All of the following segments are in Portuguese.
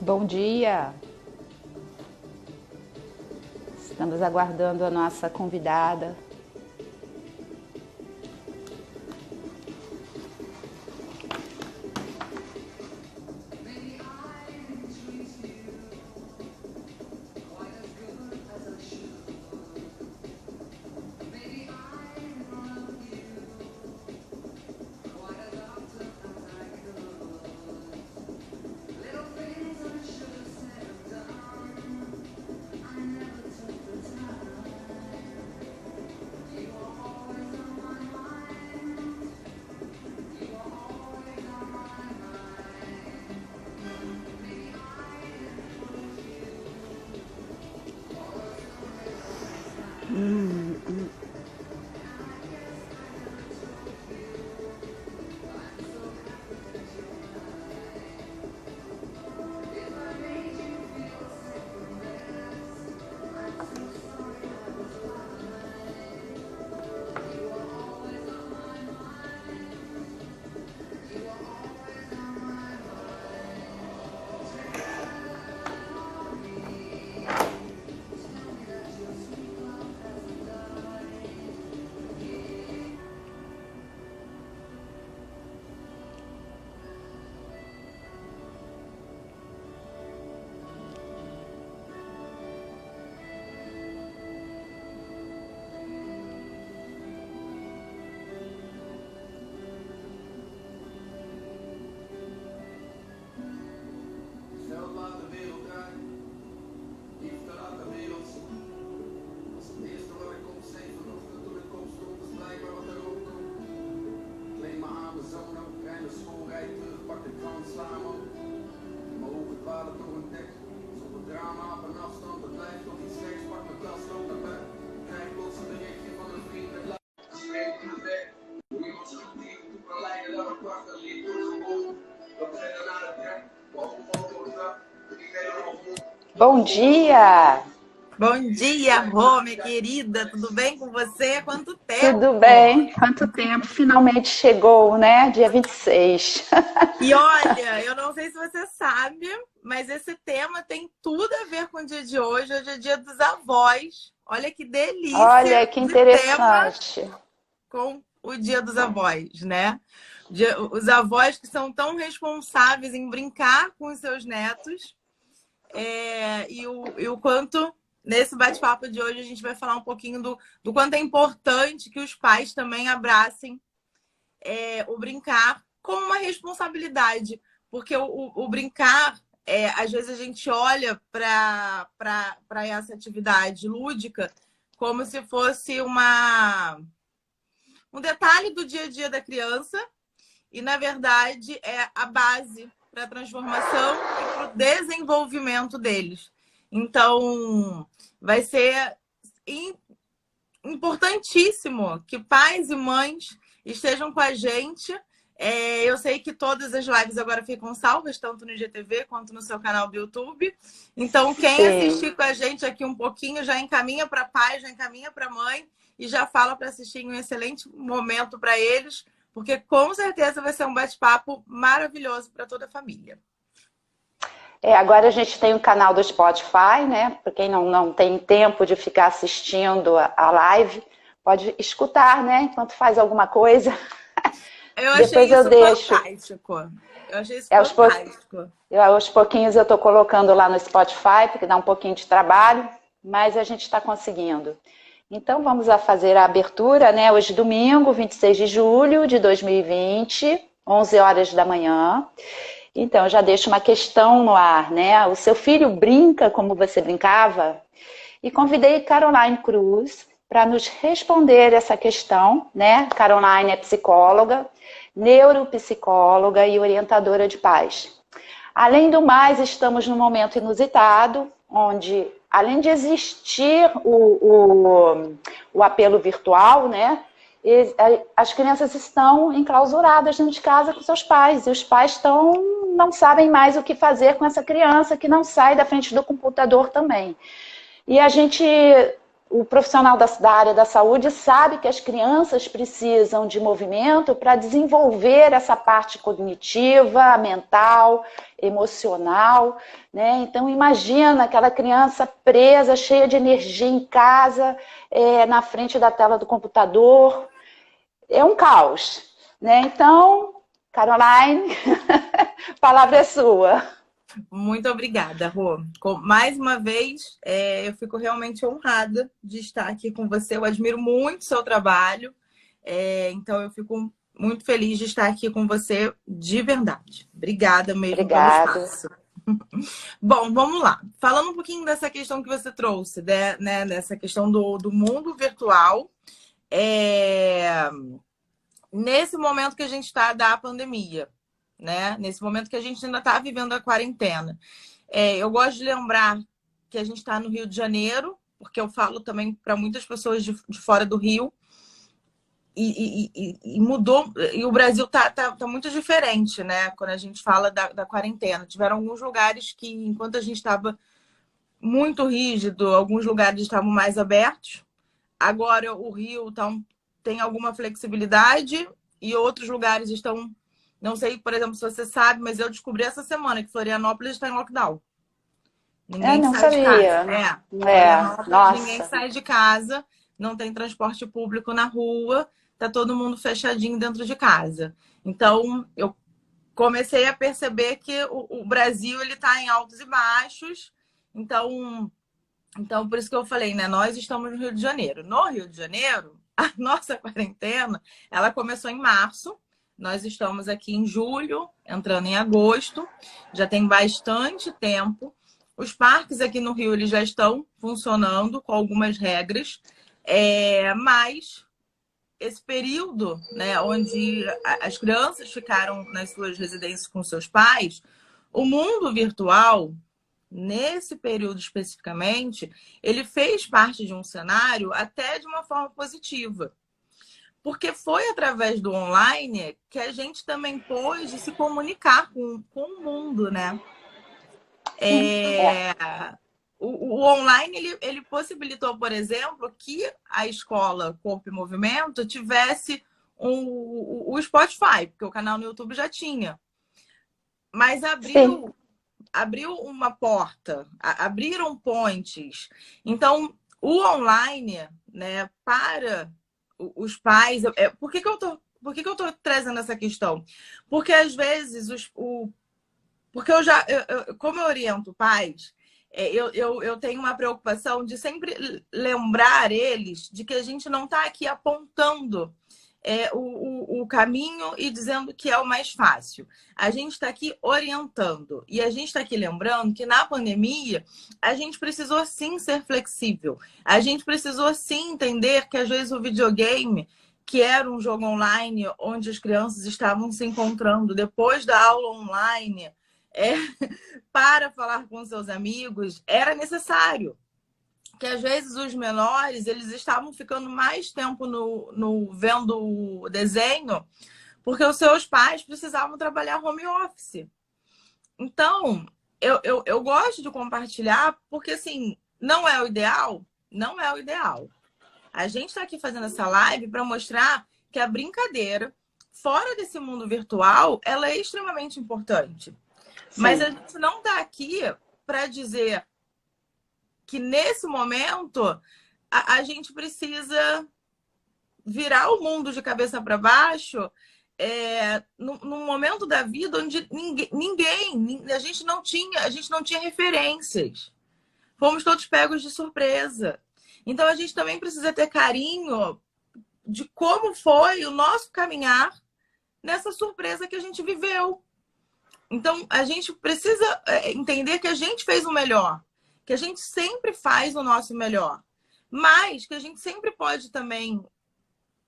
Bom dia! Estamos aguardando a nossa convidada. Bom dia! Bom dia, Rô, minha querida. Tudo bem com você? Quanto tempo? Tudo bem? Quanto tempo? Finalmente chegou, né? Dia 26. E olha, eu não sei se você sabe, mas esse tema tem tudo a ver com o dia de hoje. Hoje é dia dos avós. Olha que Olha delícia que de tema interessante. com o dia dos avós, né? Os avós que são tão responsáveis em brincar com os seus netos. E o quanto, nesse bate-papo de hoje, a gente vai falar um pouquinho do quanto é importante que os pais também abracem o brincar como uma responsabilidade. Porque o brincar, às vezes a gente olha para essa atividade lúdica como se fosse um detalhe do dia a dia da criança e, na verdade, é a base para a transformação e para o desenvolvimento deles. Então, vai ser importantíssimo que pais e mães estejam com a gente. Eu sei que todas as lives agora ficam salvas, tanto no IGTV quanto no seu canal do YouTube. Então, quem assistir com a gente aqui um pouquinho já encaminha para pai, já encaminha para mãe e já fala para assistir em um excelente momento para eles, porque com certeza vai ser um bate-papo maravilhoso para toda a família. Agora a gente tem um canal do Spotify, né? Para quem não tem tempo de ficar assistindo a live, pode escutar, né? Enquanto faz alguma coisa. Eu achei isso fantástico. Eu achei isso fantástico. Aos pouquinhos eu estou colocando lá no Spotify, porque dá um pouquinho de trabalho, mas a gente está conseguindo. Então, vamos fazer a abertura, né? Hoje, domingo, 26 de julho de 2020, 11 horas da manhã. Então, já deixo uma questão no ar, né? O seu filho brinca como você brincava? E convidei Caroline Cruz para nos responder essa questão, né? Caroline é psicóloga, neuropsicóloga e orientadora de pais. Além do mais, estamos num momento inusitado, onde, além de existir o apelo virtual, né, as crianças estão enclausuradas dentro de casa com seus pais, e os pais não sabem mais o que fazer com essa criança que não sai da frente do computador também. E a gente o profissional da área da saúde sabe que as crianças precisam de movimento para desenvolver essa parte cognitiva, mental, emocional, né? Então, imagina aquela criança presa, cheia de energia em casa, na frente da tela do computador. É um caos, né? Então, Caroline, a palavra é sua. Muito obrigada, Rô. Mais uma vez, eu fico realmente honrada de estar aqui com você. Eu admiro muito o seu trabalho, então eu fico muito feliz de estar aqui com você de verdade. Obrigada mesmo pelo espaço. Bom, vamos lá. Falando um pouquinho dessa questão que você trouxe, né, dessa questão do mundo virtual, nesse momento que a gente está da pandemia. Né? Nesse momento que a gente ainda está vivendo a quarentena. Eu gosto de lembrar que a gente está no Rio de Janeiro, porque eu falo também para muitas pessoas de fora do Rio, e mudou, e o Brasil tá muito diferente, né? Quando a gente fala da quarentena. Tiveram alguns lugares que, enquanto a gente estava muito rígido, alguns lugares estavam mais abertos. Agora o Rio tem alguma flexibilidade e outros lugares estão... Não sei, por exemplo, se você sabe, mas eu descobri essa semana que Florianópolis está em lockdown. Ninguém não sai sabia. de casa. Florianópolis, nossa. ninguém sai de casa, não tem transporte público na rua, tá todo mundo fechadinho dentro de casa. Então, eu comecei a perceber que o Brasil ele tá em altos e baixos. Então, por isso que eu falei, né? Nós estamos no Rio de Janeiro. No Rio de Janeiro, a nossa quarentena, ela começou em março. Nós estamos aqui em julho, entrando em agosto, já tem bastante tempo. Os parques aqui no Rio eles já estão funcionando com algumas regras, mas esse período, né, onde as crianças ficaram nas suas residências com seus pais, o mundo virtual, nesse período especificamente, ele fez parte de um cenário até de uma forma positiva. Porque foi através do online que a gente também pôde se comunicar com o mundo, né? O online, ele possibilitou, por exemplo, que a escola Corpo e Movimento tivesse o Spotify, porque o canal no YouTube já tinha. Mas abriu uma porta, abriram pontes. Então, o online, né, para... os pais... Por que eu tô trazendo essa questão? Porque às vezes porque como eu oriento pais, eu tenho uma preocupação de sempre lembrar eles de que a gente não está aqui apontando o caminho e dizendo que é o mais fácil. A gente está aqui orientando. E a gente está aqui lembrando que na pandemia a gente precisou sim ser flexível. A gente precisou sim entender que às vezes o videogame, que era um jogo online onde as crianças estavam se encontrando depois da aula online para falar com seus amigos, era necessário. Que às vezes os menores eles estavam ficando mais tempo vendo o desenho porque os seus pais precisavam trabalhar home office. Então, eu gosto de compartilhar porque, assim, não é o ideal? Não é o ideal. A gente está aqui fazendo essa live para mostrar que a brincadeira, fora desse mundo virtual, ela é extremamente importante. Sim. Mas a gente não está aqui para dizer que nesse momento a gente precisa virar o mundo de cabeça para baixo num momento da vida onde a gente não tinha referências. Fomos todos pegos de surpresa. Então a gente também precisa ter carinho de como foi o nosso caminhar nessa surpresa que a gente viveu. Então a gente precisa entender que a gente fez o melhor, que a gente sempre faz o nosso melhor, mas que a gente sempre pode também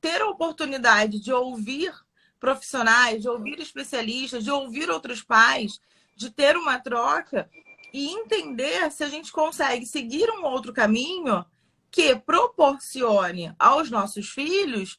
ter a oportunidade de ouvir profissionais, de ouvir especialistas, de ouvir outros pais, de ter uma troca e entender se a gente consegue seguir um outro caminho que proporcione aos nossos filhos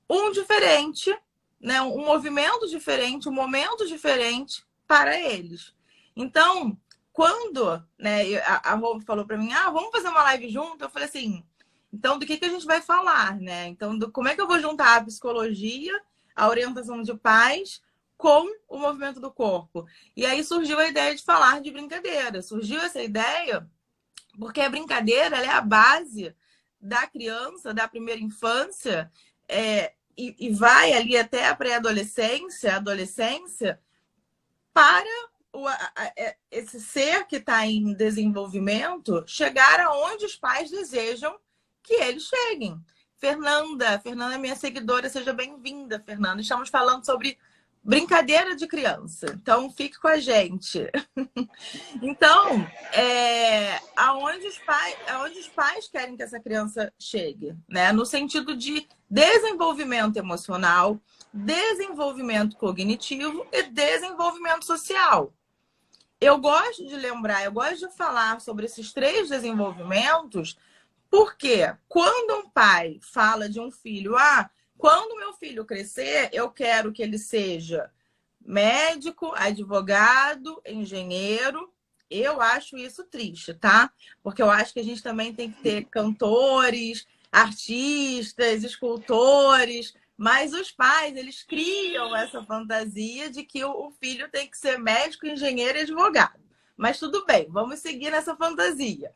um diferente, né? Um movimento diferente, um momento diferente para eles. Então, quando, né, a Rô falou para mim, vamos fazer uma live junto, eu falei assim, então do que a gente vai falar, né? Então, como é que eu vou juntar a psicologia, a orientação de pais com o movimento do corpo? E aí surgiu a ideia de falar de brincadeira. Surgiu essa ideia porque a brincadeira, ela é a base da criança, da primeira infância, e vai ali até a pré-adolescência, adolescência, para esse ser que está em desenvolvimento chegar aonde os pais desejam que eles cheguem. Fernanda é minha seguidora, seja bem-vinda, Fernanda. Estamos falando sobre brincadeira de criança, então fique com a gente. Então, aonde os pais querem que essa criança chegue, né? No sentido de desenvolvimento emocional, desenvolvimento cognitivo e desenvolvimento social. Eu gosto de lembrar, eu gosto de falar sobre esses 3 desenvolvimentos, porque quando um pai fala de um filho, quando meu filho crescer, eu quero que ele seja médico, advogado, engenheiro. Eu acho isso triste, tá? Porque eu acho que a gente também tem que ter cantores, artistas, escultores, mas os pais, eles criam essa fantasia de que o filho tem que ser médico, engenheiro e advogado. Mas tudo bem, vamos seguir nessa fantasia.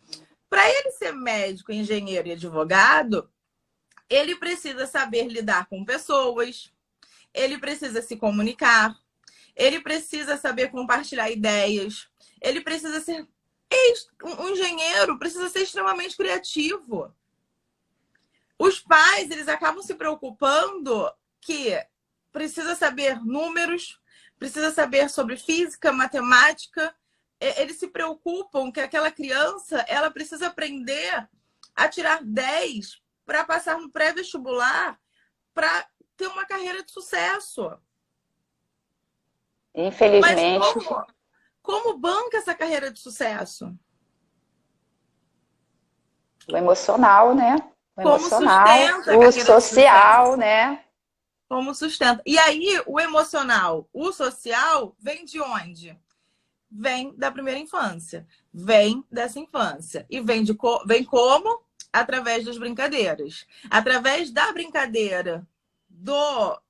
Para ele ser médico, engenheiro e advogado, ele precisa saber lidar com pessoas, ele precisa se comunicar, ele precisa saber compartilhar ideias, ele precisa ser um engenheiro, precisa ser extremamente criativo. Os pais, eles acabam se preocupando que precisa saber números, precisa saber sobre física, matemática. Eles se preocupam que aquela criança, ela precisa aprender a tirar 10 para passar no pré-vestibular, para ter uma carreira de sucesso. Infelizmente. Mas como banca essa carreira de sucesso? O emocional, né? O Como emocional, sustenta a o carreira social, né? Como sustenta. E aí, o emocional, o social, vem de onde? Vem da primeira infância. Vem dessa infância. E vem como? Através das brincadeiras. Através da brincadeira do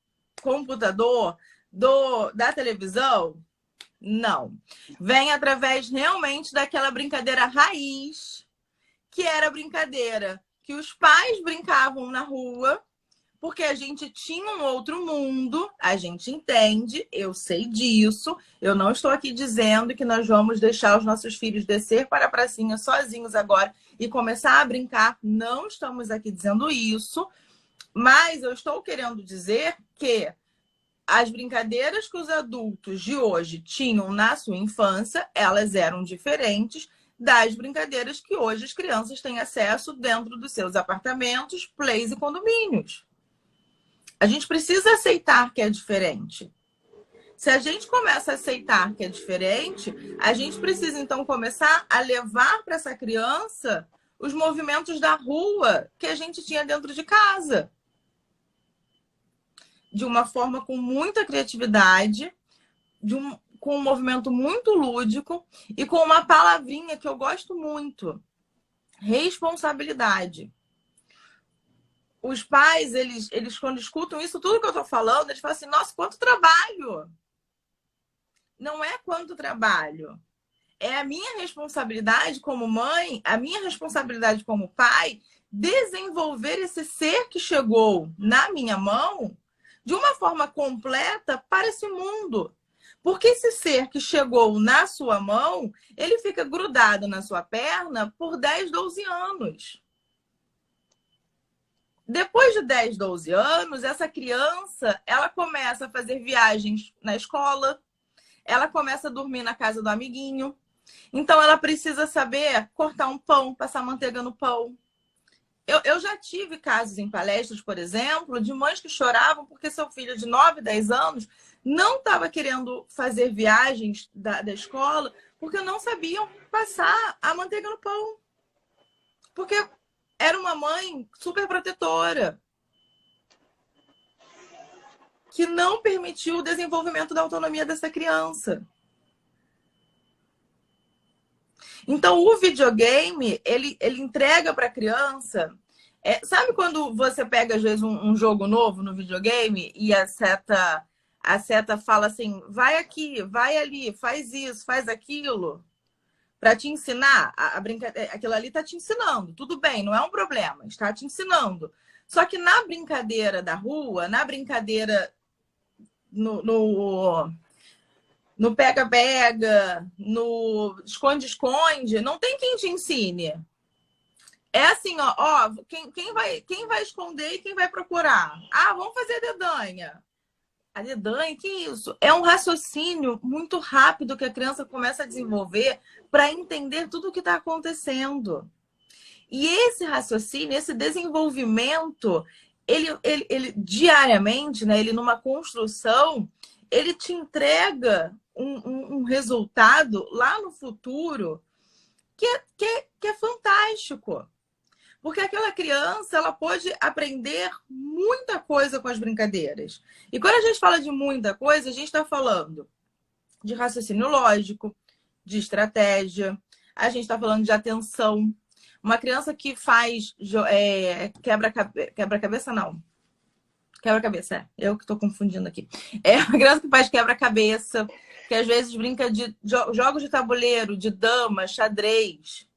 computador, da televisão, não. Vem através realmente daquela brincadeira raiz, que era a brincadeira que os pais brincavam na rua, porque a gente tinha um outro mundo, a gente entende, eu sei disso. Eu não estou aqui dizendo que nós vamos deixar os nossos filhos descer para a pracinha sozinhos agora e começar a brincar. Não estamos aqui dizendo isso, mas eu estou querendo dizer que as brincadeiras que os adultos de hoje tinham na sua infância, elas eram diferentes das brincadeiras que hoje as crianças têm acesso dentro dos seus apartamentos, plays e condomínios. A gente precisa aceitar que é diferente. Se a gente começa a aceitar que é diferente, a gente precisa então começar a levar para essa criança os movimentos da rua que a gente tinha dentro de casa. De uma forma com muita criatividade, com um movimento muito lúdico e com uma palavrinha que eu gosto muito: responsabilidade. Os pais, eles quando escutam isso, tudo que eu estou falando, eles falam assim: nossa, quanto trabalho! Não é quanto trabalho. É a minha responsabilidade como mãe, a minha responsabilidade como pai, desenvolver esse ser que chegou na minha mão de uma forma completa para esse mundo. Porque esse ser que chegou na sua mão, ele fica grudado na sua perna por 10, 12 anos. Depois de 10, 12 anos, essa criança, ela começa a fazer viagens na escola, ela começa a dormir na casa do amiguinho. Então, ela precisa saber cortar um pão, passar manteiga no pão. Eu já tive casos em palestras, por exemplo, de mães que choravam porque seu filho de 9, 10 anos não estava querendo fazer viagens da escola porque não sabiam passar a manteiga no pão. Porque era uma mãe super protetora que não permitiu o desenvolvimento da autonomia dessa criança. Então, o videogame, ele entrega para a criança... sabe quando você pega, às vezes, um jogo novo no videogame e a seta fala assim, vai aqui, vai ali, faz isso, faz aquilo, para te ensinar? A brincadeira, aquilo ali está te ensinando. Tudo bem, não é um problema, está te ensinando. Só que na brincadeira da rua, na brincadeira no pega-pega, no esconde-esconde, não tem quem te ensine. É assim, ó, quem vai esconder e quem vai procurar? Ah, vamos fazer dedanha. A dedanha, que isso? É um raciocínio muito rápido que a criança começa a desenvolver para entender tudo o que está acontecendo. E esse raciocínio, esse desenvolvimento, ele diariamente, né, ele numa construção, ele te entrega um resultado lá no futuro que é fantástico. Porque aquela criança, ela pode aprender muita coisa com as brincadeiras. E quando a gente fala de muita coisa, a gente está falando de raciocínio lógico, de estratégia, a gente está falando de atenção. Uma criança que faz quebra-cabeça, não. Quebra-cabeça, eu que estou confundindo aqui. É uma criança que faz quebra-cabeça, que às vezes brinca de jogos de tabuleiro, de dama, xadrez.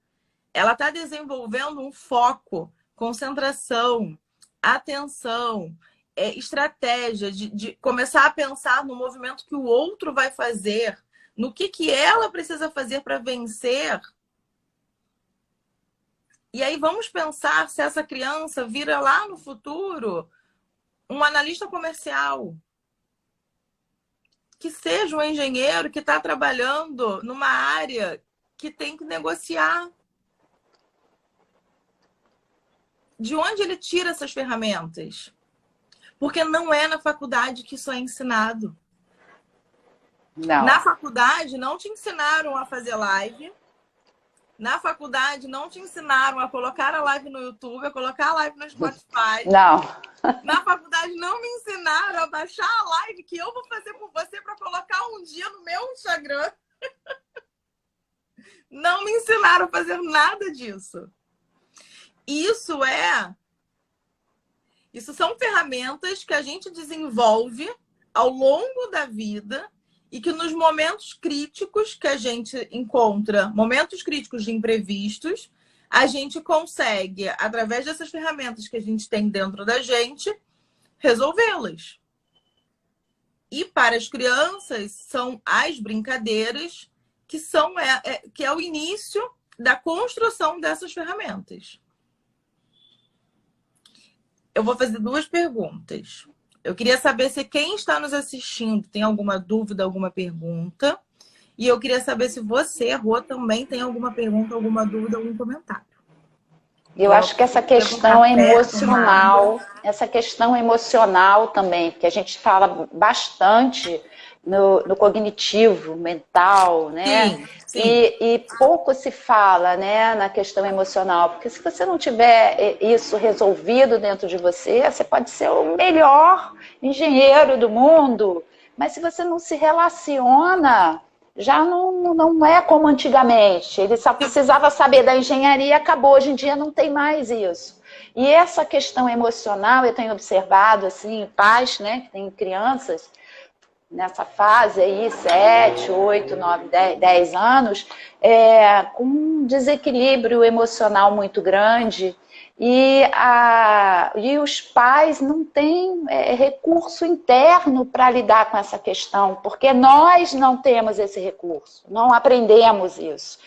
Ela está desenvolvendo um foco, concentração, atenção, estratégia, de começar a pensar no movimento que o outro vai fazer, no que ela precisa fazer para vencer. E aí vamos pensar se essa criança vira lá no futuro um analista comercial, que seja um engenheiro que está trabalhando numa área que tem que negociar. De onde ele tira essas ferramentas? Porque não é na faculdade que isso é ensinado. Não. Na faculdade não te ensinaram a fazer live. Na faculdade não te ensinaram a colocar a live no YouTube, a colocar a live no Spotify. Não. Na faculdade não me ensinaram a baixar a live que eu vou fazer por você para colocar um dia no meu Instagram. Não me ensinaram a fazer nada disso. Isso são ferramentas que a gente desenvolve ao longo da vida e que nos momentos críticos que a gente encontra, momentos críticos de imprevistos, a gente consegue, através dessas ferramentas que a gente tem dentro da gente, resolvê-las. E para as crianças, são as brincadeiras que é o início da construção dessas ferramentas. Eu vou fazer 2 perguntas. Eu queria saber se quem está nos assistindo tem alguma dúvida, alguma pergunta. E eu queria saber se você, Rô, também tem alguma pergunta, alguma dúvida, algum comentário. Eu acho que essa questão emocional também, porque a gente fala bastante no cognitivo, mental, né? Sim, sim. E pouco se fala, né, na questão emocional, porque se você não tiver isso resolvido dentro de você, você pode ser o melhor engenheiro do mundo, mas se você não se relaciona, já não é como antigamente. Ele só precisava saber da engenharia e acabou. Hoje em dia não tem mais isso. E essa questão emocional, eu tenho observado, assim, pais, né, que têm crianças nessa fase aí, 7, 8, 9, 10 anos, com um desequilíbrio emocional muito grande. E os pais não têm recurso interno para lidar com essa questão, porque nós não temos esse recurso, não aprendemos isso.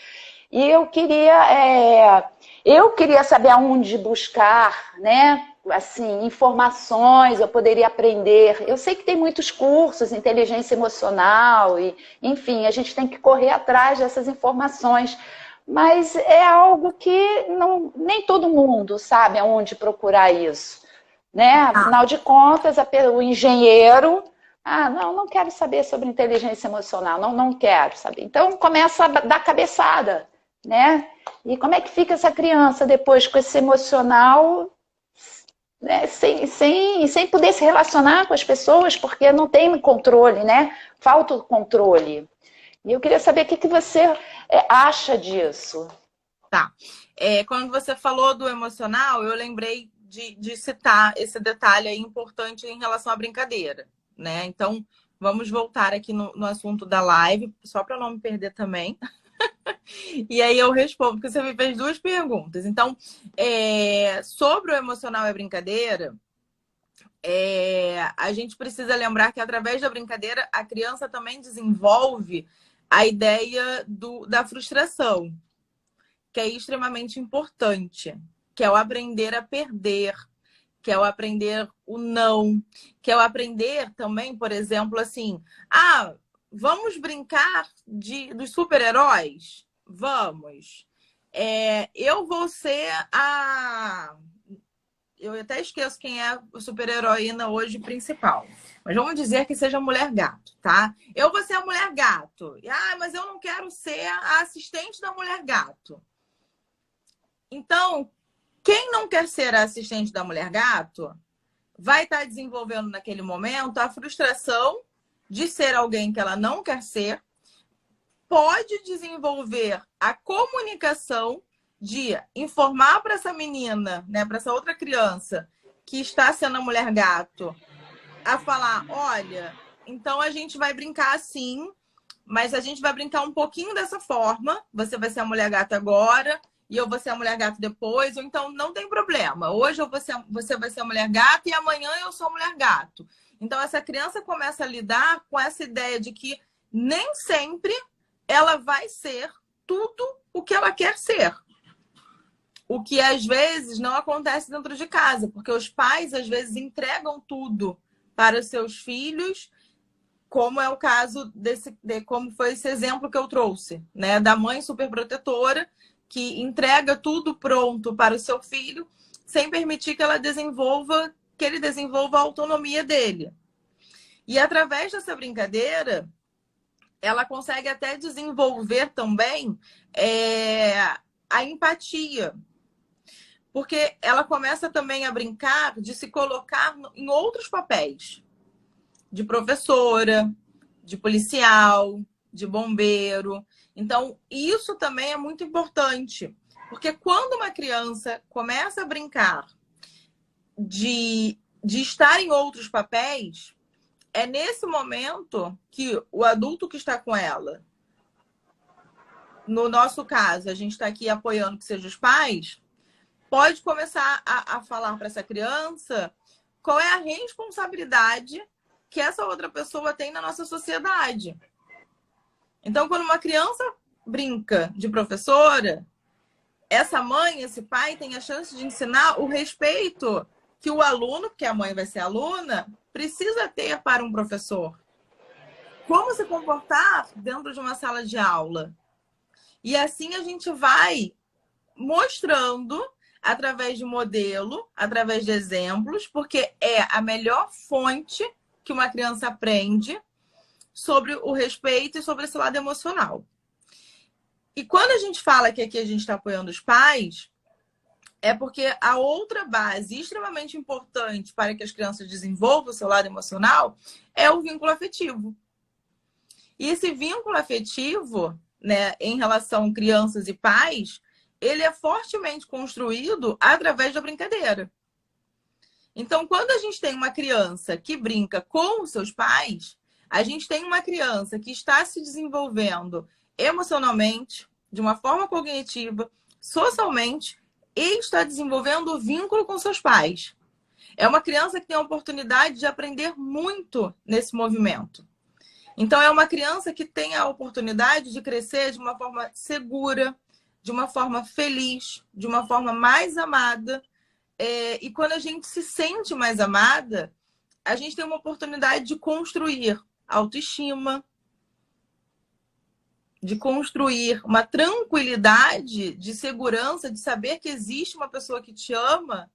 E eu queria saber aonde buscar, né? Assim, informações, eu poderia aprender. Eu sei que tem muitos cursos, inteligência emocional, e, enfim, a gente tem que correr atrás dessas informações. Mas é algo que nem todo mundo sabe aonde procurar isso, né? Afinal de contas, o engenheiro, não quero saber sobre inteligência emocional, não quero saber. Então começa a dar cabeçada, né? E como é que fica essa criança depois com esse emocional, né? sem poder se relacionar com as pessoas, porque não tem controle, né? Falta o controle. E eu queria saber o que você acha disso? Tá. Quando você falou do emocional, eu lembrei de citar esse detalhe aí importante em relação à brincadeira, né? Então, vamos voltar aqui no assunto da live, só para não me perder também. E aí eu respondo, porque você me fez duas perguntas. Então, sobre o emocional e a brincadeira, a gente precisa lembrar que através da brincadeira a criança também desenvolve a ideia da frustração, que é extremamente importante, que é o aprender a perder, que é o aprender o não, que é o aprender também, por exemplo, assim, vamos brincar dos super-heróis? Vamos. Eu vou ser a... Eu até esqueço quem é a super-heroína hoje principal. Mas vamos dizer que seja a Mulher Gato, tá? Eu vou ser a Mulher Gato. Mas eu não quero ser a assistente da Mulher Gato. Então, quem não quer ser a assistente da Mulher Gato vai estar desenvolvendo naquele momento a frustração de ser alguém que ela não quer ser, pode desenvolver a comunicação de informar para essa menina, né, para essa outra criança que está sendo a Mulher Gato, a falar, olha, então a gente vai brincar assim, mas a gente vai brincar um pouquinho dessa forma, você vai ser a Mulher Gato agora, e eu vou ser a Mulher Gato depois, ou então não tem problema. Hoje você vai ser a Mulher Gato e amanhã eu sou a Mulher Gato. Então essa criança começa a lidar com essa ideia de que nem sempre ela vai ser tudo o que ela quer ser. O que às vezes não acontece dentro de casa, porque os pais às vezes entregam tudo para os seus filhos, como é o caso como foi esse exemplo que eu trouxe, né, da mãe superprotetora que entrega tudo pronto para o seu filho, sem permitir que ele desenvolva a autonomia dele. E através dessa brincadeira, ela consegue até desenvolver também a empatia. Porque ela começa também a brincar de se colocar em outros papéis. De professora, de policial, de bombeiro. Então, isso também é muito importante. Porque quando uma criança começa a brincar de estar em outros papéis, é nesse momento que o adulto que está com ela, no nosso caso, a gente está aqui apoiando que sejam os pais, pode começar a falar para essa criança qual é a responsabilidade que essa outra pessoa tem na nossa sociedade. Então, quando uma criança brinca de professora, essa mãe, esse pai tem a chance de ensinar o respeito que o aluno, porque a mãe vai ser aluna, precisa ter para um professor. Como se comportar dentro de uma sala de aula. E assim a gente vai mostrando através de modelo, através de exemplos, porque é a melhor fonte que uma criança aprende sobre o respeito e sobre esse lado emocional. E quando a gente fala que aqui a gente está apoiando os pais, é porque a outra base extremamente importante para que as crianças desenvolvam o seu lado emocional é o vínculo afetivo. E esse vínculo afetivo, né, em relação a crianças e pais, ele é fortemente construído através da brincadeira. Então, quando a gente tem uma criança que brinca com os seus pais, a gente tem uma criança que está se desenvolvendo emocionalmente, de uma forma cognitiva, socialmente, e está desenvolvendo o vínculo com seus pais. É uma criança que tem a oportunidade de aprender muito nesse movimento. Então, é uma criança que tem a oportunidade de crescer de uma forma segura, de uma forma feliz, de uma forma mais amada. E quando a gente se sente mais amada, a gente tem uma oportunidade de construir autoestima, de construir uma tranquilidade, de segurança, de saber que existe uma pessoa que te ama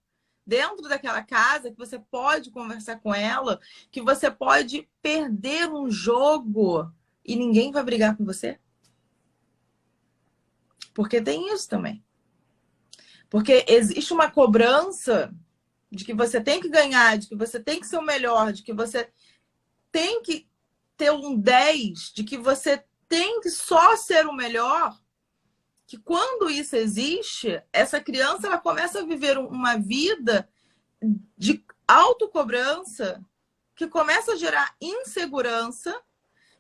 dentro daquela casa, que você pode conversar com ela, que você pode perder um jogo e ninguém vai brigar com você. Porque tem isso também. Porque existe uma cobrança de que você tem que ganhar, de que você tem que ser o melhor, de que você tem que ter um 10, de que você tem que só ser o melhor, que quando isso existe, essa criança ela começa a viver uma vida de autocobrança, que começa a gerar insegurança,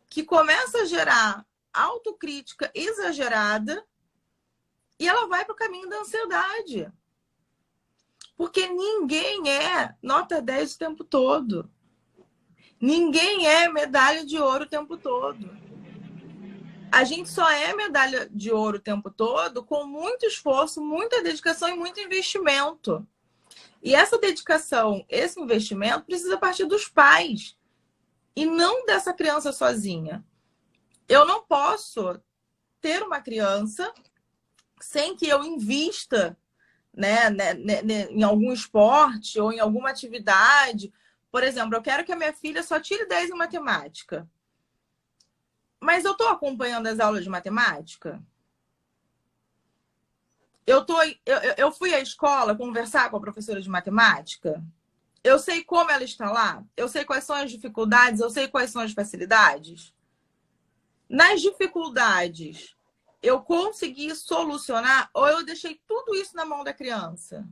que começa a gerar autocrítica exagerada, e ela vai para o caminho da ansiedade. Porque ninguém é nota 10 o tempo todo. Ninguém é medalha de ouro o tempo todo. A gente só é medalha de ouro o tempo todo com muito esforço, muita dedicação e muito investimento. E essa dedicação, esse investimento precisa partir dos pais e não dessa criança sozinha. Eu não posso ter uma criança sem que eu invista, né, em algum esporte ou em alguma atividade. Por exemplo, eu quero que a minha filha só tire 10 em matemática. Mas eu estou acompanhando as aulas de matemática? Eu fui à escola conversar com a professora de matemática? Eu sei como ela está lá? Eu sei quais são as dificuldades? Eu sei quais são as facilidades? Nas dificuldades, eu consegui solucionar ou eu deixei tudo isso na mão da criança?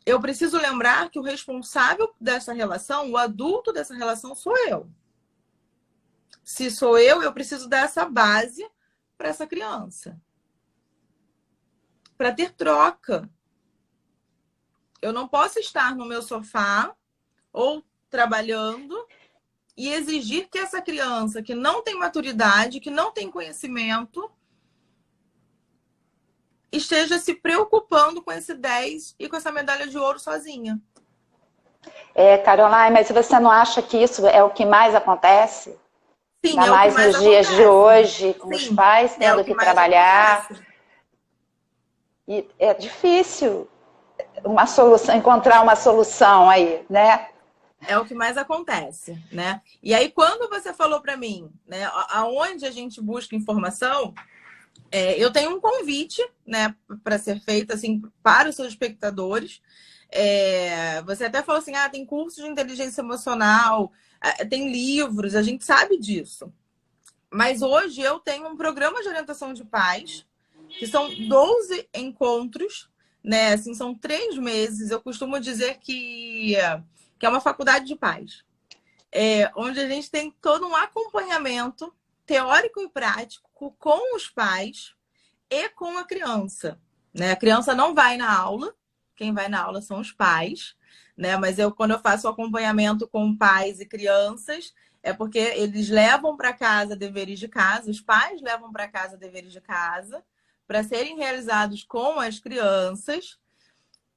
Eu preciso lembrar que o responsável dessa relação, o adulto dessa relação, sou eu. Se sou eu preciso dar essa base para essa criança. Para ter troca. Eu não posso estar no meu sofá ou trabalhando e exigir que essa criança que não tem maturidade, que não tem conhecimento, esteja se preocupando com esse 10 e com essa medalha de ouro sozinha. Caroline, mas você não acha que isso é o que mais acontece? Sim, ainda mais nos dias de hoje, com os pais tendo que trabalhar. E é difícil encontrar uma solução aí, né? É o que mais acontece, né? E aí, quando você falou para mim, né, aonde a gente busca informação, eu tenho um convite, né, para ser feito assim para os seus espectadores. Você até falou assim, tem curso de inteligência emocional, tem livros, a gente sabe disso. Mas hoje eu tenho um programa de orientação de pais, que são 12 encontros, né? Assim, são 3 meses. Eu costumo dizer que é uma faculdade de pais. Onde a gente tem todo um acompanhamento teórico e prático com os pais e com a criança, né? A criança não vai na aula, quem vai na aula são os pais, né? Mas quando eu faço o acompanhamento com pais e crianças, é porque eles levam para casa deveres de casa, os pais levam para casa deveres de casa, para serem realizados com as crianças,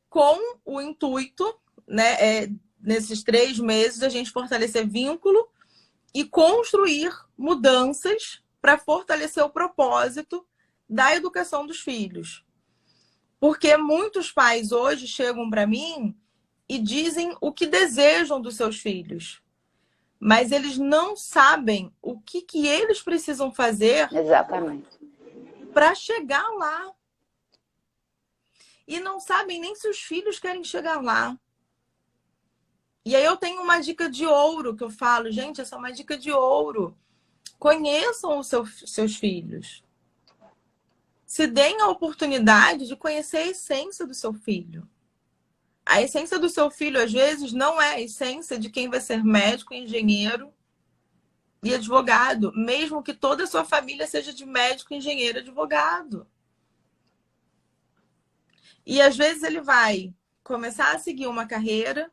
com o intuito, né, nesses 3 meses, a gente fortalecer vínculo e construir mudanças para fortalecer o propósito da educação dos filhos. Porque muitos pais hoje chegam para mim e dizem o que desejam dos seus filhos. Mas eles não sabem o que eles precisam fazer para chegar lá. E não sabem nem se os filhos querem chegar lá. E aí eu tenho uma dica de ouro que eu falo, gente, essa é uma dica de ouro. Conheçam os seus filhos. Se deem a oportunidade de conhecer a essência do seu filho. A essência do seu filho, às vezes, não é a essência de quem vai ser médico, engenheiro e advogado, mesmo que toda a sua família seja de médico, engenheiro e advogado. E, às vezes, ele vai começar a seguir uma carreira,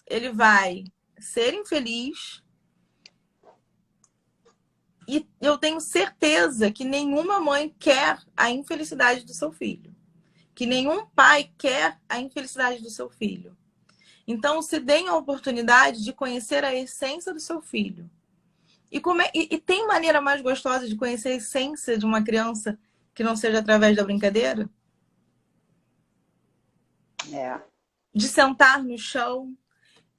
ele vai ser infeliz. E eu tenho certeza que nenhuma mãe quer a infelicidade do seu filho. Que nenhum pai quer a infelicidade do seu filho. Então, se deem a oportunidade de conhecer a essência do seu filho. E tem maneira mais gostosa de conhecer a essência de uma criança que não seja através da brincadeira? De sentar no chão,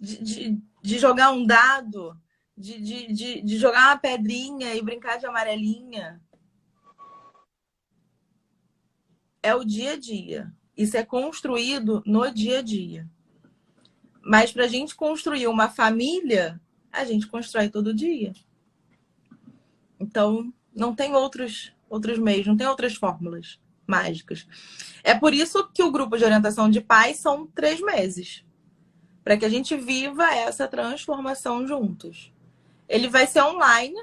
de jogar um dado, de jogar uma pedrinha e brincar de amarelinha. É o dia a dia. Isso é construído no dia a dia. Mas para a gente construir uma família, a gente constrói todo dia. Então, não tem outros meios, não tem outras fórmulas mágicas. É por isso que o grupo de orientação de pais são 3 meses, para que a gente viva essa transformação juntos. Ele vai ser online.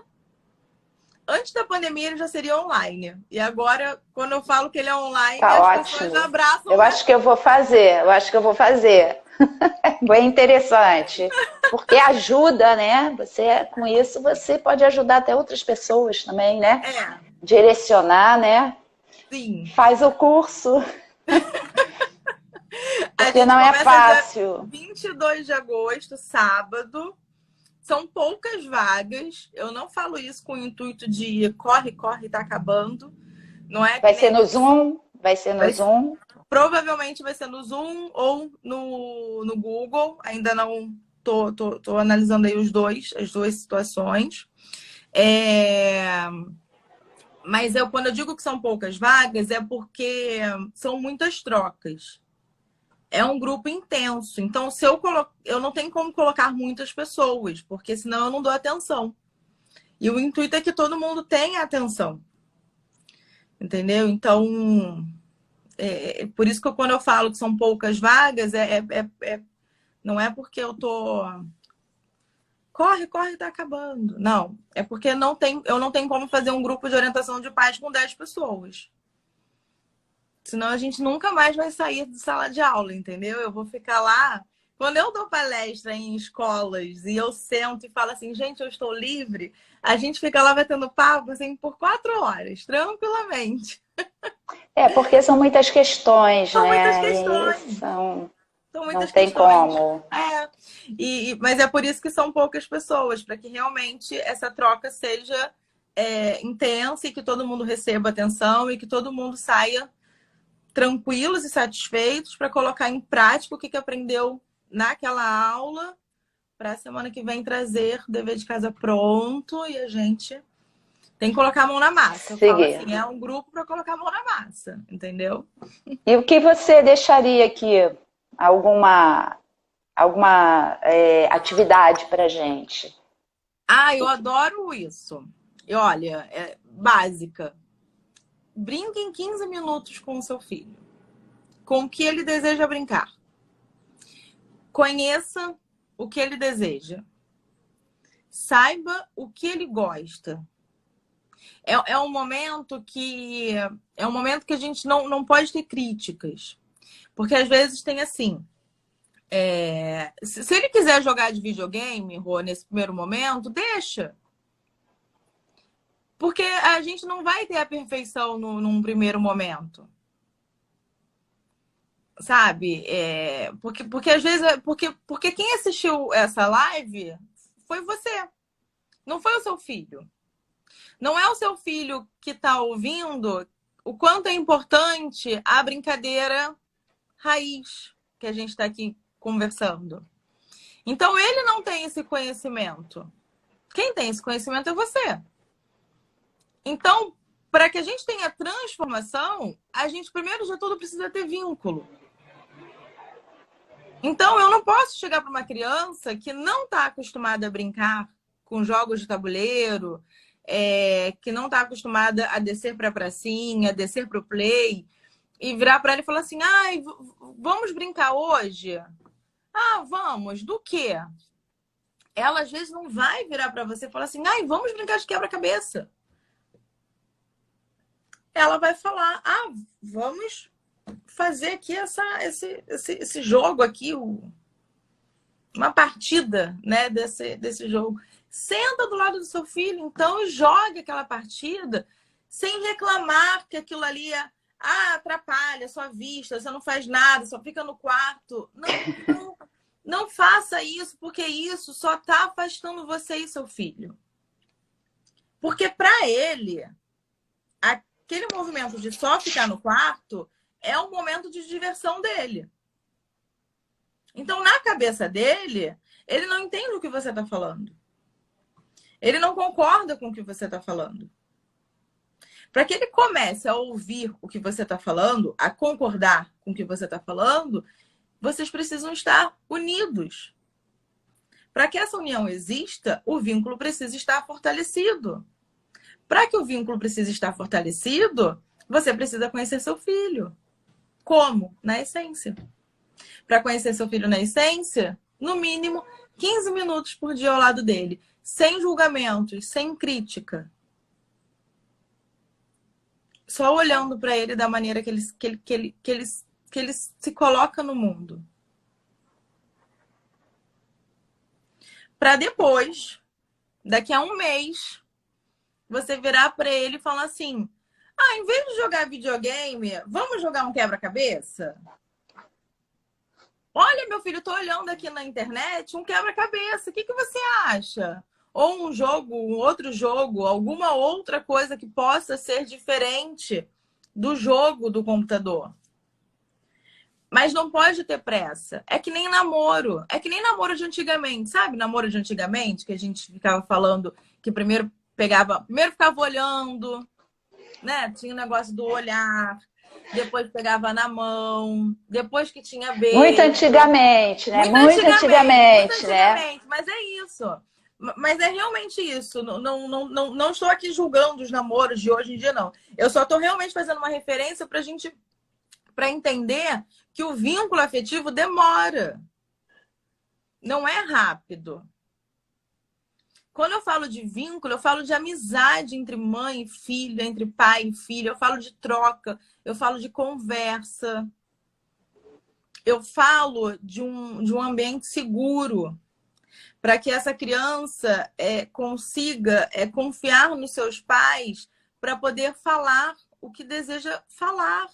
Antes da pandemia, ele já seria online. E agora, quando eu falo que ele é online, Tá as ótimo. pessoas abraçam. Eu acho que eu vou fazer. Bem interessante. Porque ajuda, né? Você, com isso, você pode ajudar até outras pessoas também, né? Direcionar, né? Sim. Faz o curso. Porque não é fácil. 22 de agosto, sábado. São poucas vagas. Eu não falo isso com o intuito de corre, tá acabando. Não é? Vai ser no Zoom? Vai ser no Zoom? Provavelmente vai ser no Zoom ou no Google. Ainda não tô analisando aí as duas situações. Mas quando eu digo que são poucas vagas, é porque são muitas trocas. É um grupo intenso. Então, se eu não tenho como colocar muitas pessoas, porque senão eu não dou atenção. E o intuito é que todo mundo tenha atenção. Entendeu? Então, por isso que quando eu falo que são poucas vagas, não é porque eu tô... Corre, tá acabando. Não, é porque eu não tenho como fazer um grupo de orientação de pais com 10 pessoas. Senão a gente nunca mais vai sair de sala de aula, entendeu? Eu vou ficar lá. Quando eu dou palestra em escolas e eu sento e falo assim, gente, eu estou livre, a gente fica lá batendo papo assim, por 4 horas, tranquilamente. Porque são muitas questões, São né? muitas questões. São muitas não tem questões. como. Mas é por isso que são poucas pessoas, para que realmente essa troca seja intensa e que todo mundo receba atenção e que todo mundo saia tranquilos e satisfeitos para colocar em prática o que aprendeu naquela aula para a semana que vem trazer o dever de casa pronto e a gente tem que colocar a mão na massa. Eu falo assim, é um grupo para colocar a mão na massa, entendeu? E o que você deixaria aqui? Alguma atividade para gente? Eu adoro isso. E olha, básica. Brinque em 15 minutos com o seu filho. Com o que ele deseja brincar. Conheça o que ele deseja. Saiba o que ele gosta. É um momento que a gente não pode ter críticas. Porque às vezes tem assim. Se ele quiser jogar de videogame, Rô, nesse primeiro momento, deixa. Porque a gente não vai ter a perfeição num primeiro momento. Sabe? Porque às vezes... Porque quem assistiu essa live foi você. Não foi o seu filho. Não é o seu filho que está ouvindo o quanto é importante a brincadeira raiz que a gente está aqui conversando. Então, ele não tem esse conhecimento. Quem tem esse conhecimento é você. Então, para que a gente tenha transformação, a gente, primeiro de tudo, precisa ter vínculo. Então, eu não posso chegar para uma criança que não está acostumada a brincar com jogos de tabuleiro, que não está acostumada a descer para a pracinha, a descer para o play, e virar para ela e falar assim, vamos brincar hoje? Vamos. Do quê? Ela, às vezes, não vai virar para você e falar assim, vamos brincar de quebra-cabeça. Ela vai falar, vamos fazer aqui esse jogo aqui, uma partida, né, desse jogo. Senta do lado do seu filho, então, e jogue aquela partida sem reclamar que aquilo ali atrapalha a sua vista, você não faz nada, só fica no quarto. Não faça isso, porque isso só está afastando você e seu filho. Porque para ele, aquele movimento de só ficar no quarto é um momento de diversão dele. Então, na cabeça dele, ele não entende o que você está falando. Ele não concorda com o que você está falando. Para que ele comece a ouvir o que você está falando, a concordar com o que você está falando, vocês precisam estar unidos. Para que essa união exista, o vínculo precisa estar fortalecido. Para que o vínculo precise estar fortalecido, você precisa conhecer seu filho. Como? Na essência. Para conhecer seu filho na essência, no mínimo 15 minutos por dia ao lado dele, sem julgamentos, sem crítica. Só olhando para ele da maneira que ele se coloca no mundo. Para depois, daqui a um mês, você virar para ele e falar assim: ah, em vez de jogar videogame, vamos jogar um quebra-cabeça? Olha, meu filho, tô olhando aqui na internet um quebra-cabeça. O que você acha? Ou um jogo, um outro jogo, alguma outra coisa que possa ser diferente do jogo do computador. Mas não pode ter pressa. É que nem namoro. É que nem namoro de antigamente, sabe? Namoro de antigamente, que a gente ficava falando que primeiro ficava olhando, né? Tinha o negócio do olhar, depois pegava na mão, depois que tinha beijo. Muito antigamente, né? Muito antigamente, né? Mas é isso. Mas é realmente isso. Não estou aqui julgando os namoros de hoje em dia, não. Eu só estou realmente fazendo uma referência para entender que o vínculo afetivo demora. Não é rápido. Quando eu falo de vínculo, eu falo de amizade entre mãe e filho, entre pai e filho. Eu falo de troca, eu falo de conversa. Eu falo de um ambiente seguro para que essa criança consiga confiar nos seus pais para poder falar o que deseja falar.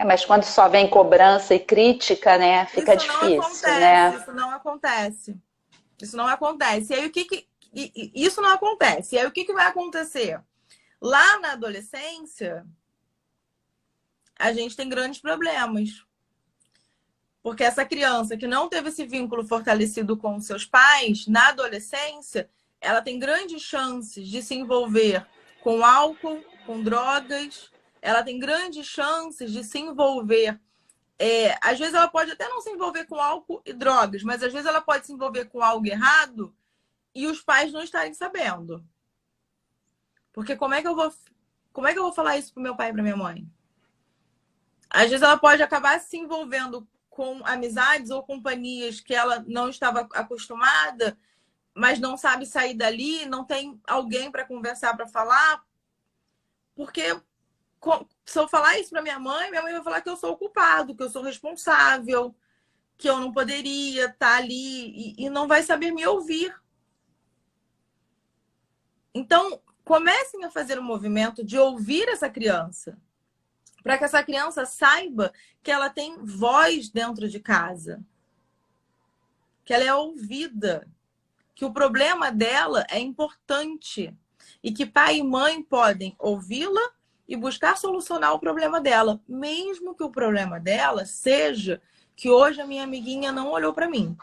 Mas quando só vem cobrança e crítica, né, fica difícil, né? Isso não acontece. Isso não acontece. E aí isso não acontece. E aí o que vai acontecer? Lá na adolescência, a gente tem grandes problemas. Porque essa criança que não teve esse vínculo fortalecido com os seus pais, na adolescência, ela tem grandes chances de se envolver com álcool, com drogas. Ela tem grandes chances de se envolver. Às vezes ela pode até não se envolver com álcool e drogas, mas às vezes ela pode se envolver com algo errado e os pais não estarem sabendo. Porque como é que eu vou falar isso pro meu pai e pra minha mãe? Às vezes ela pode acabar se envolvendo com amizades ou companhias que ela não estava acostumada, mas não sabe sair dali, não tem alguém para conversar, para falar. Porque se eu falar isso para minha mãe vai falar que eu sou o culpado, que eu sou responsável, que eu não poderia estar ali e não vai saber me ouvir. Então, comecem a fazer o movimento de ouvir essa criança, para que essa criança saiba que ela tem voz dentro de casa, que ela é ouvida, que o problema dela é importante e que pai e mãe podem ouvi-la e buscar solucionar o problema dela, mesmo que o problema dela seja que hoje a minha amiguinha não olhou para mim.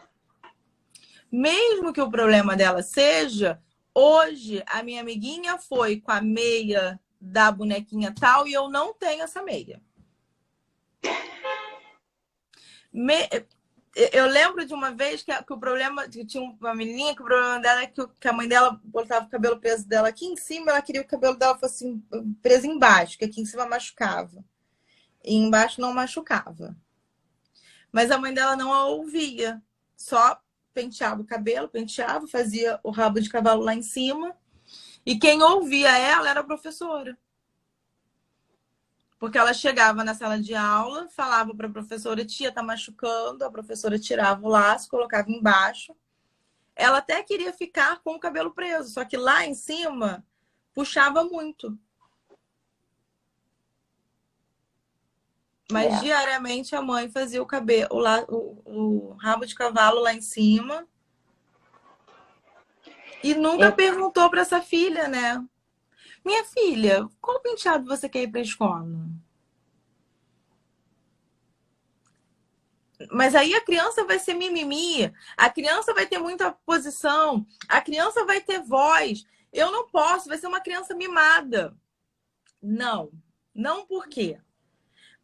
Mesmo que o problema dela seja hoje a minha amiguinha foi com a meia da bonequinha tal e eu não tenho essa meia. Eu lembro de uma vez que o problema... Que tinha uma menininha que o problema dela é que a mãe dela botava o cabelo preso dela aqui em cima, ela queria que o cabelo dela fosse preso embaixo, que aqui em cima machucava. E embaixo não machucava. Mas a mãe dela não a ouvia. Só penteava o cabelo, fazia o rabo de cavalo lá em cima. E quem ouvia ela era a professora. Porque ela chegava na sala de aula, falava para a professora: tia, tá machucando. A professora tirava o laço, colocava embaixo. Ela até queria ficar com o cabelo preso, só que lá em cima puxava muito. Mas diariamente a mãe fazia o cabelo, o rabo de cavalo lá em cima. E nunca perguntou para essa filha, né? Minha filha, qual penteado você quer ir para a escola? Mas aí a criança vai ser mimimi, a criança vai ter muita posição, a criança vai ter voz. Eu não posso, vai ser uma criança mimada. Não. Não por quê?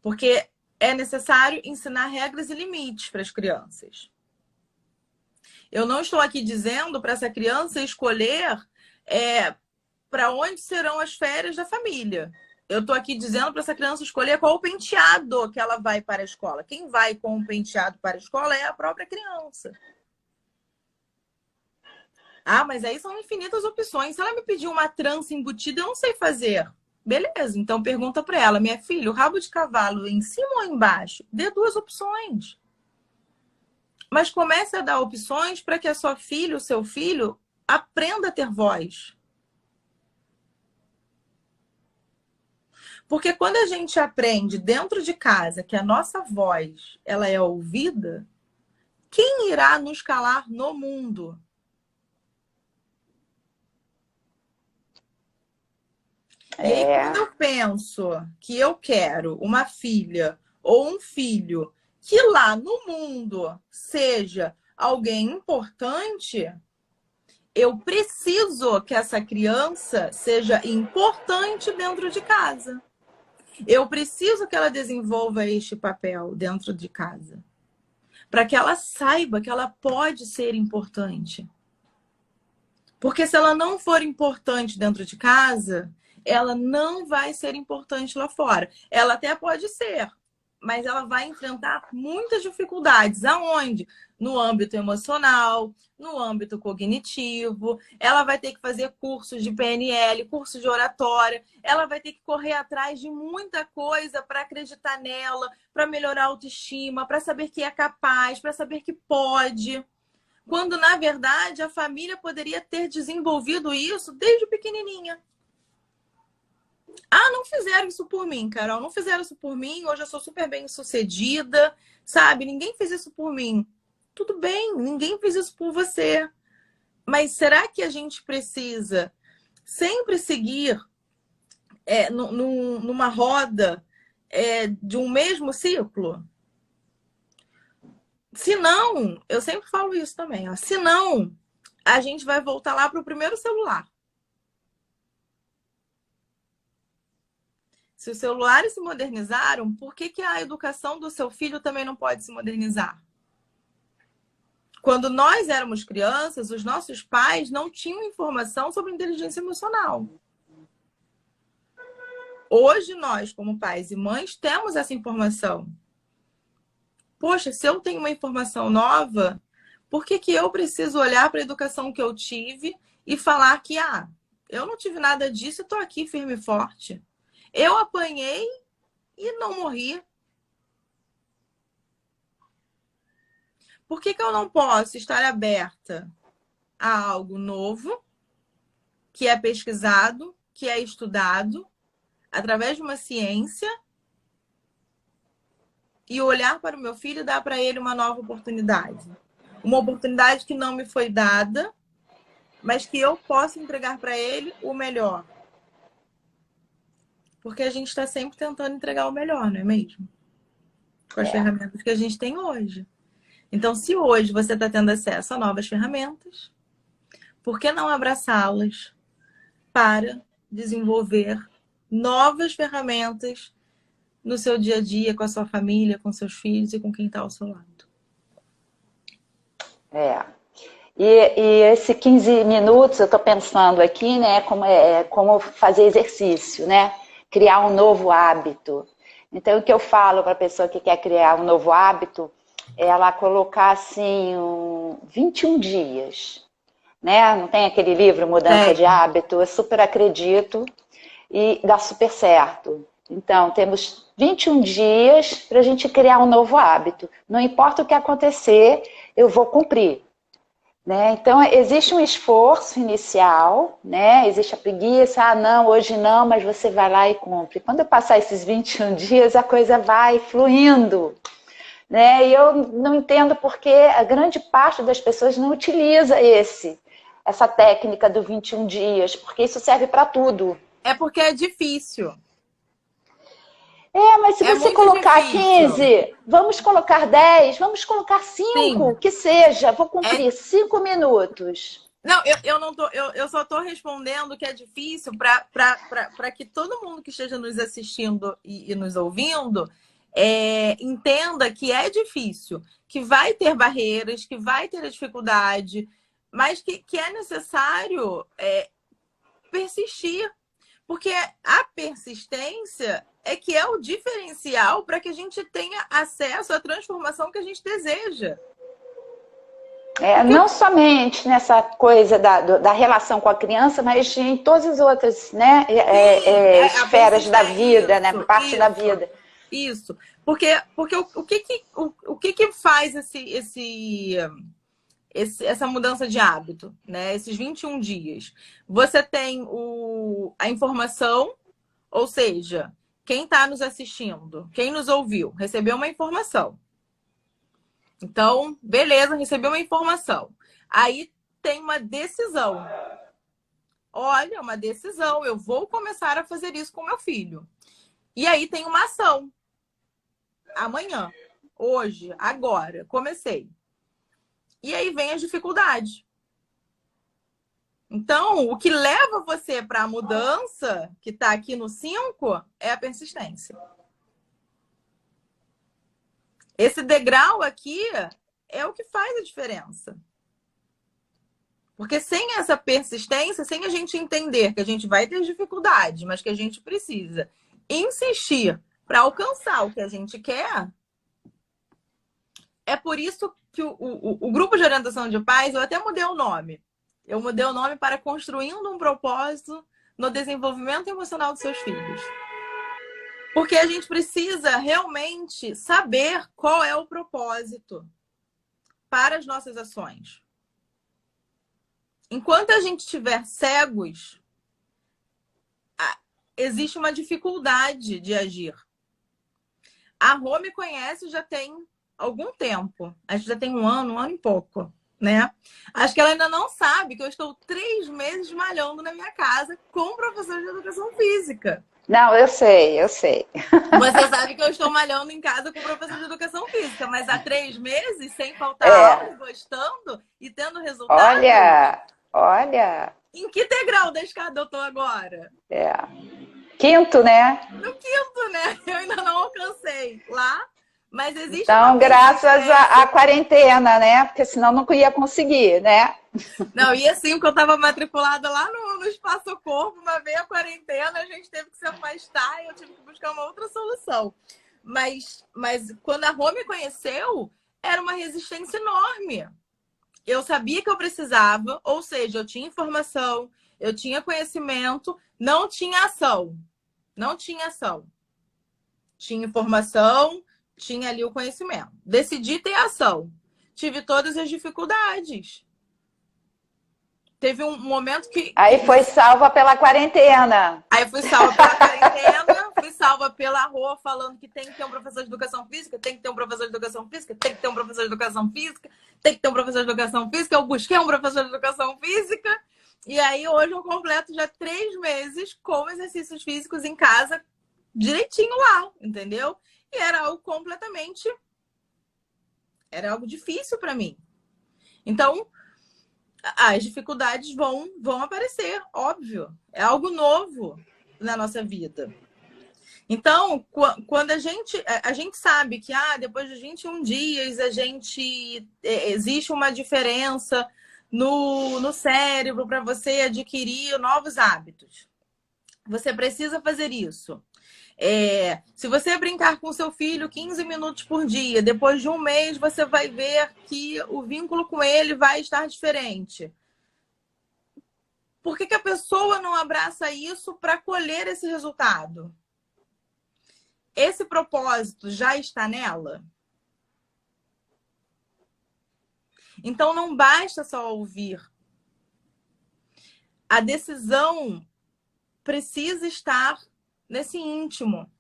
Porque é necessário ensinar regras e limites para as crianças. Eu não estou aqui dizendo para essa criança escolher para onde serão as férias da família. Eu estou aqui dizendo para essa criança escolher qual o penteado que ela vai para a escola. Quem vai com o penteado para a escola é a própria criança. Ah, mas aí são infinitas opções. Se ela me pedir uma trança embutida, eu não sei fazer. Beleza, então pergunta para ela, minha filha, o rabo de cavalo em cima ou embaixo? Dê 2 opções. Mas comece a dar opções para que a sua filha, o seu filho, aprenda a ter voz. Porque quando a gente aprende dentro de casa que a nossa voz ela é ouvida, quem irá nos calar no mundo? E aí, quando eu penso que eu quero uma filha ou um filho que lá no mundo seja alguém importante, eu preciso que essa criança seja importante dentro de casa. Eu preciso que ela desenvolva este papel dentro de casa. Para que ela saiba que ela pode ser importante. Porque se ela não for importante dentro de casa, ela não vai ser importante lá fora. Ela até pode ser, mas ela vai enfrentar muitas dificuldades. Aonde? No âmbito emocional, no âmbito cognitivo. Ela vai ter que fazer cursos de PNL, cursos de oratória. Ela vai ter que correr atrás de muita coisa para acreditar nela, para melhorar a autoestima, para saber que é capaz, para saber que pode. Quando, na verdade, a família poderia ter desenvolvido isso desde pequenininha. Ah, não fizeram isso por mim, Carol. Não fizeram isso por mim. Hoje eu sou super bem sucedida, sabe? Ninguém fez isso por mim. Tudo bem, ninguém fez isso por você. Mas será que a gente precisa sempre seguir numa roda de um mesmo ciclo? Se não, eu sempre falo isso também, ó. Se não, a gente vai voltar lá para o primeiro celular. Se os celulares se modernizaram, por que a educação do seu filho também não pode se modernizar? Quando nós éramos crianças, os nossos pais não tinham informação sobre inteligência emocional. Hoje, nós, como pais e mães, temos essa informação. Poxa, se eu tenho uma informação nova, por que eu preciso olhar para a educação que eu tive e falar que, eu não tive nada disso e estou aqui firme e forte? Eu apanhei e não morri. Por que eu não posso estar aberta a algo novo, que é pesquisado, que é estudado, através de uma ciência, e olhar para o meu filho e dar para ele uma nova oportunidade? Uma oportunidade que não me foi dada, mas que eu posso entregar para ele o melhor. Porque a gente está sempre tentando entregar o melhor, não é mesmo? Com as ferramentas que a gente tem hoje. Então, se hoje você está tendo acesso a novas ferramentas, por que não abraçá-las para desenvolver novas ferramentas no seu dia a dia, com a sua família, com seus filhos e com quem está ao seu lado? E esse 15 minutos, eu estou pensando aqui, né, como fazer exercício, né? Criar um novo hábito. Então, o que eu falo para a pessoa que quer criar um novo hábito é ela colocar, assim, 21 dias, né? Não tem aquele livro Mudança de Hábito? Eu super acredito e dá super certo. Então, temos 21 dias para a gente criar um novo hábito. Não importa o que acontecer, eu vou cumprir. Né? Então, existe um esforço inicial, né? Existe a preguiça, não, hoje não, mas você vai lá e cumpre. Quando eu passar esses 21 dias, a coisa vai fluindo. Né? E eu não entendo porque a grande parte das pessoas não utiliza essa técnica do 21 dias, porque isso serve para tudo. É porque é difícil. Mas se você colocar difícil. 15, vamos colocar 10, vamos colocar 5, sim, que seja, vou cumprir 5 minutos. Não, eu só estou respondendo que é difícil para que todo mundo que esteja nos assistindo e nos ouvindo entenda que é difícil, que vai ter barreiras, que vai ter dificuldade, mas que é necessário persistir. Porque a persistência é que é o diferencial para que a gente tenha acesso à transformação que a gente deseja. Não somente nessa coisa da relação com a criança, mas em todas as outras, né, esferas da vida, né, parte da vida. Isso. Porque o que faz essa mudança de hábito, né? Esses 21 dias. Você tem a informação, ou seja, quem está nos assistindo, quem nos ouviu, recebeu uma informação. Então, beleza, recebeu uma informação. Aí tem uma decisão. Olha, uma decisão. Eu vou começar a fazer isso com meu filho. E aí tem uma ação. Amanhã, hoje, agora, comecei. E aí vem as dificuldades. Então, o que leva você para a mudança, que está aqui no 5, é a persistência. Esse degrau aqui é o que faz a diferença. Porque sem essa persistência, sem a gente entender que a gente vai ter dificuldade, mas que a gente precisa insistir para alcançar o que a gente quer, é por isso que o grupo de orientação de pais, eu até mudei o nome. Eu mudei o nome para Construindo um Propósito no Desenvolvimento Emocional dos Seus Filhos. Porque a gente precisa realmente saber qual é o propósito para as nossas ações. Enquanto a gente estiver cegos, existe uma dificuldade de agir. A Rô me conhece já tem algum tempo. Acho que já tem um ano e pouco, né? Acho que ela ainda não sabe que eu estou 3 meses malhando na minha casa com professor de educação física. Não, eu sei. Você sabe que eu estou malhando em casa com professor de educação física, mas há 3 meses, sem faltar aula, gostando e tendo resultado. Olha. Em que degrau da escada eu estou agora? 5º, né? No 5º, né? Eu ainda não alcancei lá, mas existe. Então, graças à quarentena, né? Porque senão não ia conseguir, né? Não, e assim, porque eu estava matriculada lá no Espaço Corpo, mas veio a quarentena, a gente teve que se afastar e eu tive que buscar uma outra solução. Mas quando a Rô me conheceu, era uma resistência enorme. Eu sabia que eu precisava, ou seja, eu tinha informação, eu tinha conhecimento, não tinha ação. Não tinha ação. Tinha informação, tinha ali o conhecimento. Decidi ter ação. Tive todas as dificuldades. Teve um momento que... Aí foi salva pela quarentena. Aí fui salva pela quarentena, fui salva pela Rô, falando que tem que ter um professor de educação física, tem que ter um professor de educação física, tem que ter um professor de educação física, tem que ter um professor de educação física. Eu busquei um professor de educação física. E aí hoje eu completo já 3 meses com exercícios físicos em casa, direitinho lá, entendeu? E era algo completamente... Era algo difícil para mim. Então... as dificuldades vão aparecer, óbvio. É algo novo na nossa vida. Então, quando a gente sabe que depois de 21 dias existe uma diferença no cérebro para você adquirir novos hábitos. Você precisa fazer isso. Se você brincar com seu filho 15 minutos por dia, depois de um mês você vai ver que o vínculo com ele vai estar diferente. Por que a pessoa não abraça isso para colher esse resultado? Esse propósito já está nela? Então não basta só ouvir. A decisão precisa estar nesse íntimo.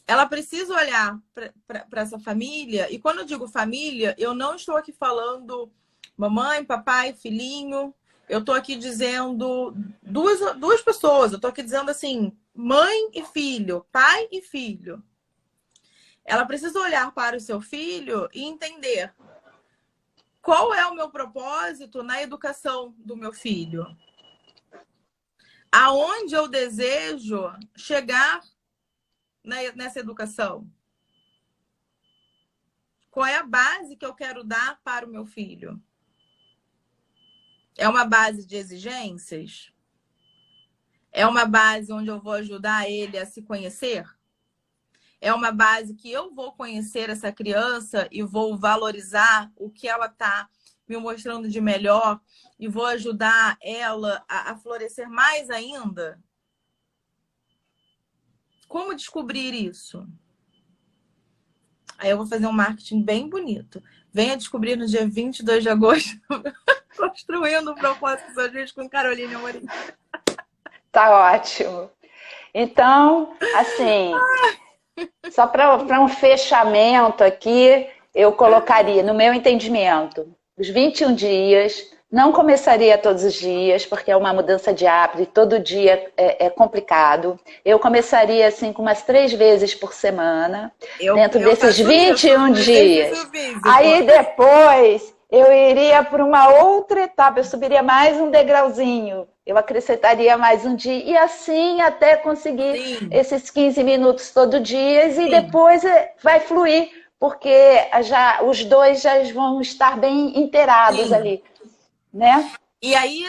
Ela precisa olhar para essa família. E quando eu digo família, eu não estou aqui falando mamãe, papai, filhinho. Eu estou aqui dizendo duas pessoas. Eu estou aqui dizendo assim, mãe e filho, pai e filho. Ela precisa olhar para o seu filho e entender qual é o meu propósito na educação do meu filho. Aonde eu desejo chegar nessa educação? qual é a base que eu quero dar para o meu filho? É uma base de exigências? É uma base onde eu vou ajudar ele a se conhecer? É uma base que eu vou conhecer essa criança e vou valorizar o que ela está me mostrando de melhor e vou ajudar ela a florescer mais ainda? Como descobrir isso? Aí eu vou fazer um marketing bem bonito. Venha descobrir no dia 22 de agosto, construindo um propósito São Juiz com Carolina Amorim. Tá ótimo. Então, assim, só para um fechamento aqui, eu colocaria, no meu entendimento, os 21 dias, não começaria todos os dias, porque é uma mudança de hábito e todo dia é complicado. Eu começaria, assim, com umas 3 vezes por semana, dentro desses 21 dias. Aí depois eu iria para uma outra etapa, eu subiria mais um degrauzinho, eu acrescentaria mais um dia, e assim até conseguir esses 15 minutos todo dia, e depois vai fluir, porque os dois já vão estar bem inteirados ali, né? E aí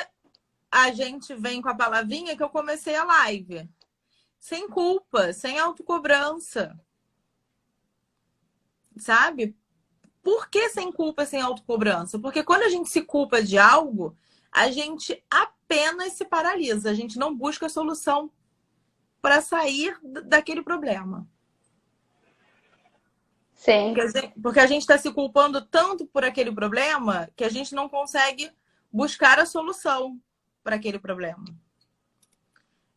a gente vem com a palavrinha que eu comecei a live. Sem culpa, sem autocobrança. Sabe? Por que sem culpa, sem autocobrança? Porque quando a gente se culpa de algo, a gente apenas se paralisa. A gente não busca solução para sair daquele problema. Sim. Porque a gente está se culpando tanto por aquele problema que a gente não consegue buscar a solução para aquele problema.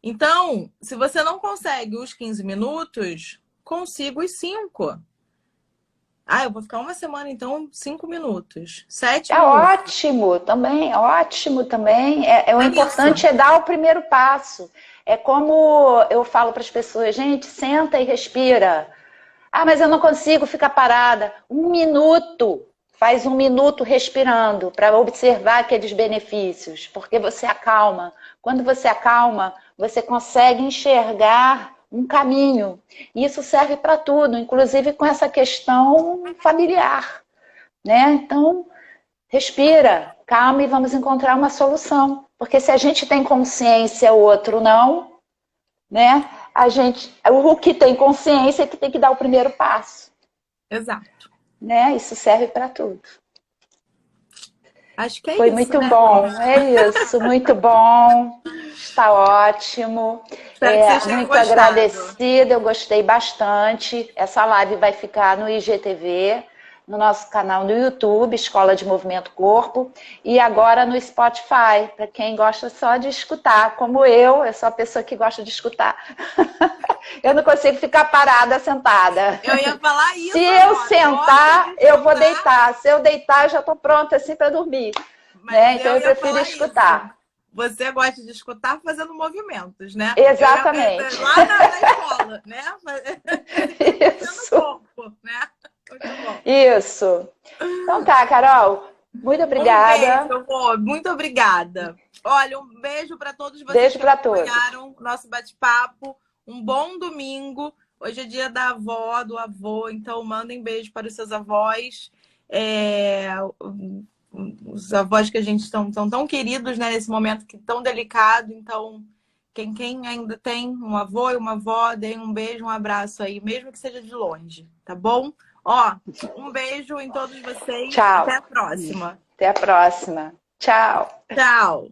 Então, se você não consegue os 15 minutos, consiga os 5. Eu vou ficar uma semana, então, 5 minutos. 7 minutos. Ótimo também, ótimo também. O importante é dar o primeiro passo. É como eu falo para as pessoas, gente, senta e respira. Mas eu não consigo ficar parada. 1 minuto. Faz 1 minuto respirando para observar aqueles benefícios, porque você acalma. Quando você acalma, você consegue enxergar um caminho. E isso serve para tudo, inclusive com essa questão familiar, né? Então, respira, calma e vamos encontrar uma solução. Porque se a gente tem consciência, o outro não, né? O que tem consciência é que tem que dar o primeiro passo. Exato. Né? Isso serve para tudo. Acho que é Foi isso, muito né? bom, é isso, muito bom. Está ótimo. Muito agradecida, eu gostei bastante. Essa live vai ficar no IGTV, no nosso canal no YouTube, Escola de Movimento Corpo, e agora no Spotify, para quem gosta só de escutar, como eu sou a pessoa que gosta de escutar. Eu não consigo ficar parada, sentada. Eu ia falar isso. Se eu sentar, eu vou deitar. Se eu deitar, eu já estou pronta assim para dormir. Né? Então eu prefiro escutar. Isso. Você gosta de escutar fazendo movimentos, né? Exatamente. Lá na escola, né? Isso. No corpo, né? Isso. Então tá, Carol. Muito obrigada. Um beijo, amor. Muito obrigada. Olha, um beijo para todos vocês beijo que acompanharam o nosso bate-papo. Um bom domingo. Hoje é dia da avó, do avô, então mandem beijo para os seus avós. Os avós que a gente estão tão queridos, né, nesse momento que tão delicado. Então, quem ainda tem um avô e uma avó, deem um beijo, um abraço aí, mesmo que seja de longe, tá bom? Um beijo em todos vocês. Tchau. Até a próxima. Até a próxima. Tchau. Tchau.